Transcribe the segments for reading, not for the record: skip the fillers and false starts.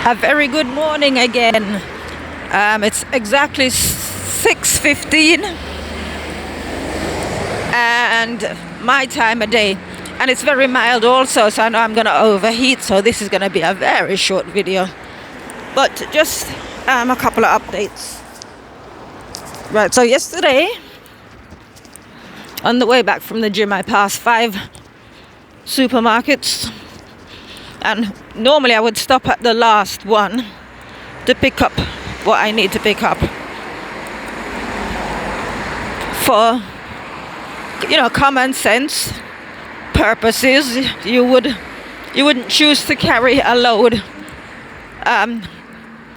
A very good morning again. It's exactly 6:15 and my time of day. And it's very mild also, so I know I'm going to overheat, so this is going to be a very short video. But just a couple of updates. Right, so yesterday, on the way back from the gym, I passed 5 supermarkets. And normally I would stop at the last one to pick up what I need to pick up for, common sense purposes. You wouldn't choose to carry a load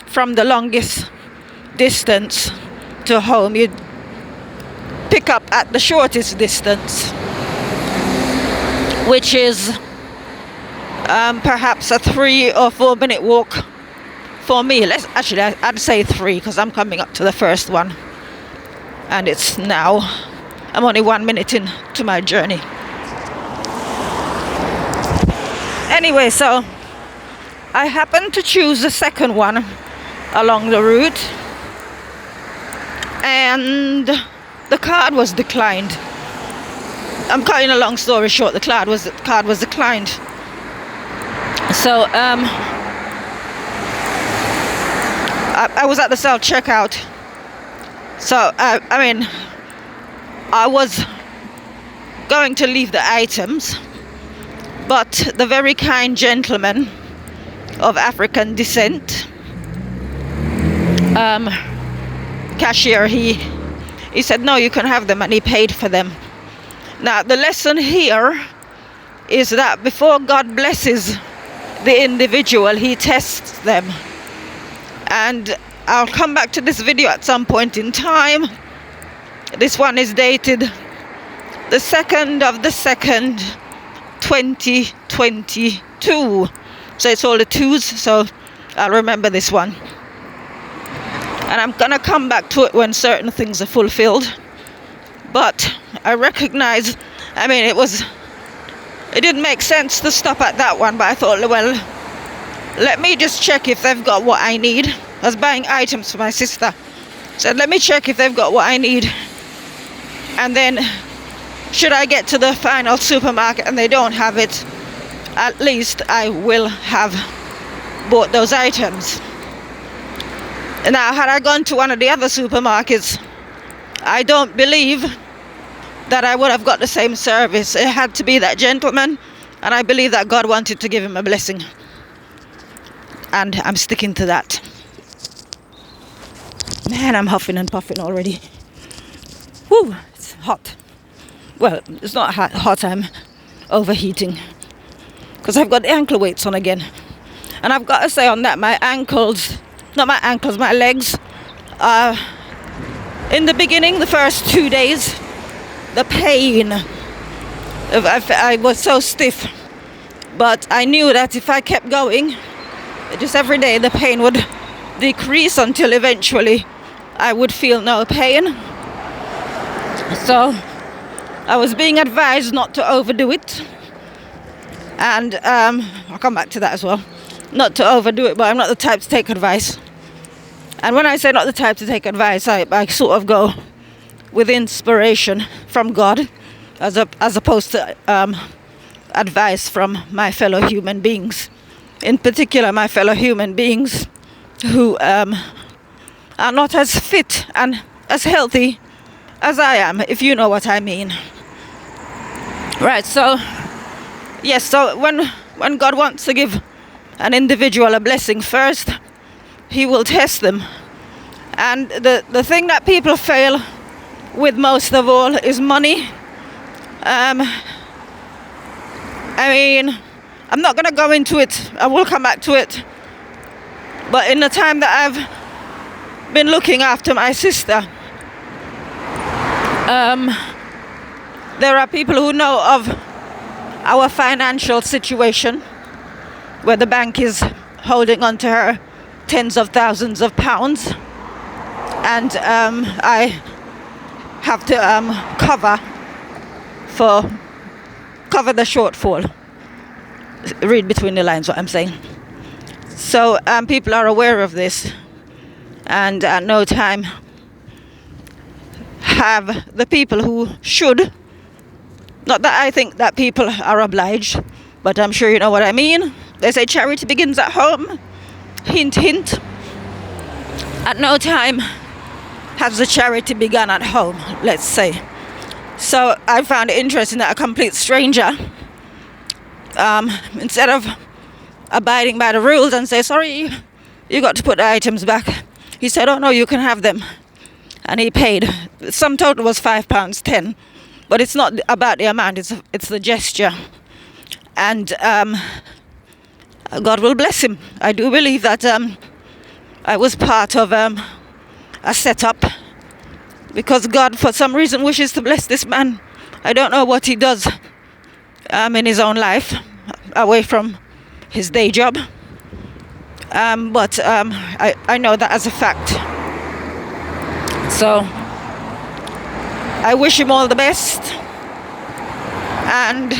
from the longest distance to home. You'd pick up at the shortest distance, which is perhaps a 3 or 4 minute walk for me. I'd say 3, because I'm coming up to the first one, and I'm only 1 minute into my journey. Anyway, so I happened to choose the second one along the route, and the card was declined. I'm cutting a long story short. The card was declined. So I was at the self checkout. So I was going to leave the items, but the very kind gentleman of African descent, cashier, he said no, you can have them, and he paid for them. Now the lesson here is that before God blesses the individual, he tests them. And I'll come back to this video at some point in time. This one is dated the 2nd of the 2nd 2022, so it's all the 2s, so I'll remember this one, and I'm gonna come back to it when certain things are fulfilled. But I recognize, it didn't make sense to stop at that one, but I thought, well, let me just check if they've got what I need. I was buying items for my sister, so let me check if they've got what I need, and then should I get to the final supermarket and they don't have it, at least I will have bought those items. Now, had I gone to one of the other supermarkets, I don't believe that I would have got the same service. It had to be that gentleman, and I believe that God wanted to give him a blessing, and I'm sticking to that. Man, I'm huffing and puffing already. Woo, it's hot. Well, it's not hot, I'm overheating, because I've got the ankle weights on again. And I've got to say on that, my legs, in the beginning, the first 2 days, the pain, I was so stiff. But I knew that if I kept going, just every day, the pain would decrease until eventually I would feel no pain. So I was being advised not to overdo it. And I'll come back to that as well. Not to overdo it, but I'm not the type to take advice. And when I say not the type to take advice, I sort of go with inspiration from God, as opposed to advice from my fellow human beings. In particular, my fellow human beings who are not as fit and as healthy as I am, if you know what I mean. Right, so yes, so when God wants to give an individual a blessing, first he will test them. And the thing that people fail with most of all is money. I'm not going to go into it. I will come back to it. But in the time that I've been looking after my sister, there are people who know of our financial situation, where the bank is holding on to her tens of thousands of pounds, and I have to cover the shortfall. Read between the lines what I'm saying. So people are aware of this, and at no time have the people who should, not that I think that people are obliged, but I'm sure you know what I mean. They say charity begins at home. Hint, hint. At no time has the charity begun at home, let's say. So I found it interesting that a complete stranger, instead of abiding by the rules and say, sorry, you got to put the items back, he said, oh no, you can have them. And he paid. Sum total was £5.10. But it's not about the amount, it's the gesture. And God will bless him. I do believe that I was part of a setup, because God for some reason wishes to bless this man. I don't know what he does in his own life away from his day job, but I know that as a fact. So I wish him all the best. And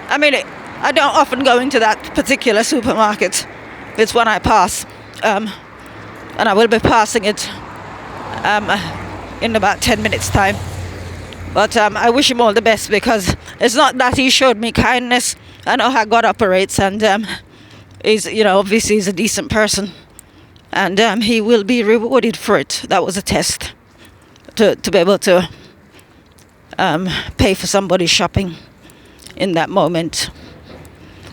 I mean, I don't often go into that particular supermarket. It's one I pass, and I will be passing it in about 10 minutes time. But I wish him all the best, because it's not that he showed me kindness. I know how God operates, and he's, obviously he's a decent person, and he will be rewarded for it. That was a test to be able to pay for somebody's shopping in that moment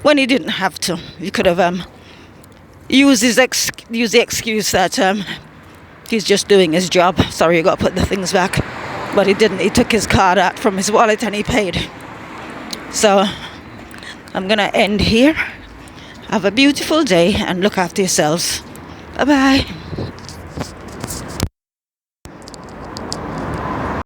when he didn't have to. He could have used the excuse that he's just doing his job. Sorry, you got to put the things back. But he didn't. He took his card out from his wallet and he paid. So I'm going to end here. Have a beautiful day and look after yourselves. Bye-bye.